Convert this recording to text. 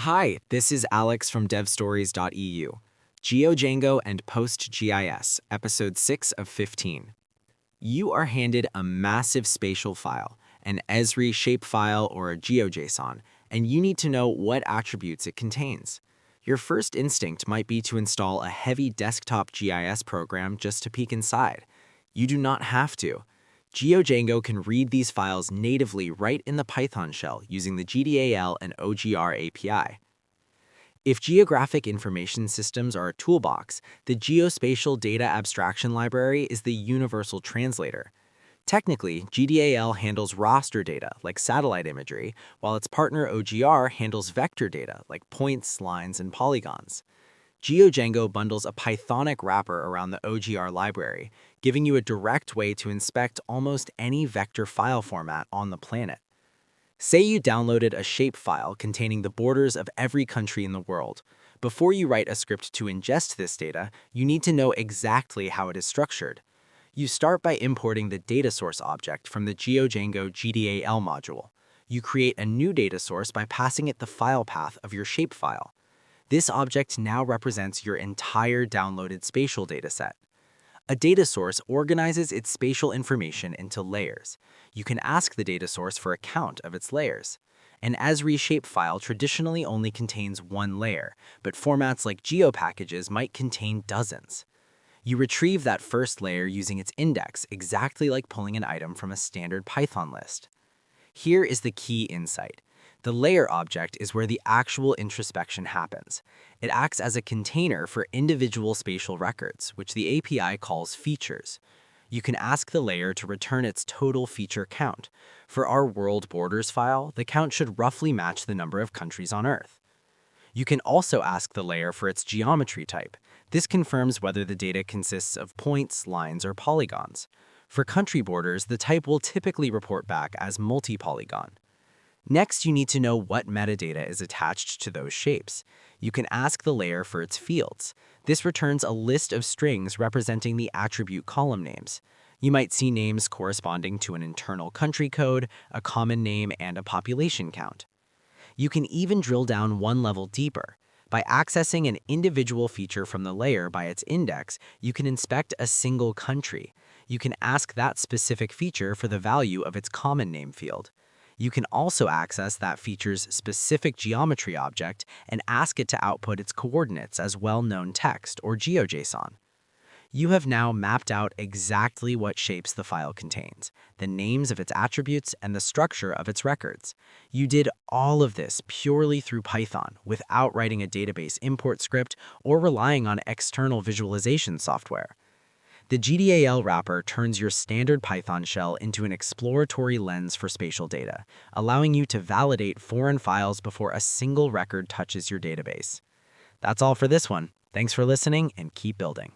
Hi, this is Alex from devstories.eu. GeoDjango and PostGIS, episode 6 of 15. You are handed a massive spatial file, an Esri shapefile or a GeoJSON, and you need to know what attributes it contains. Your first instinct might be to install a heavy desktop GIS program just to peek inside. You do not have to. GeoDjango can read these files natively right in the Python shell using the GDAL and OGR API. If geographic information systems are a toolbox, the Geospatial Data Abstraction Library is the universal translator. Technically, GDAL handles raster data, like satellite imagery, while its partner OGR handles vector data, like points, lines, and polygons. GeoDjango bundles a Pythonic wrapper around the OGR library, giving you a direct way to inspect almost any vector file format on the planet. Say you downloaded a shapefile containing the borders of every country in the world. Before you write a script to ingest this data, you need to know exactly how it is structured. You start by importing the data source object from the GeoDjango GDAL module. You create a new data source by passing it the file path of your shapefile. This object now represents your entire downloaded spatial dataset. A data source organizes its spatial information into layers. You can ask the data source for a count of its layers. An Esri shapefile traditionally only contains one layer, but formats like geopackages might contain dozens. You retrieve that first layer using its index, exactly like pulling an item from a standard Python list. Here is the key insight. The layer object is where the actual introspection happens. It acts as a container for individual spatial records, which the API calls features. You can ask the layer to return its total feature count. For our world borders file, the count should roughly match the number of countries on Earth. You can also ask the layer for its geometry type. This confirms whether the data consists of points, lines, or polygons. For country borders, the type will typically report back as multi-polygon. Next, you need to know what metadata is attached to those shapes. You can ask the layer for its fields. This returns a list of strings representing the attribute column names. You might see names corresponding to an internal country code, a common name, and a population count. You can even drill down one level deeper. By accessing an individual feature from the layer by its index, you can inspect a single country. You can ask that specific feature for the value of its common name field. You can also access that feature's specific geometry object and ask it to output its coordinates as well-known text or GeoJSON. You have now mapped out exactly what shapes the file contains, the names of its attributes, and the structure of its records. You did all of this purely through Python without writing a database import script or relying on external visualization software. The GDAL wrapper turns your standard Python shell into an exploratory lens for spatial data, allowing you to validate foreign files before a single record touches your database. That's all for this one. Thanks for listening and keep building.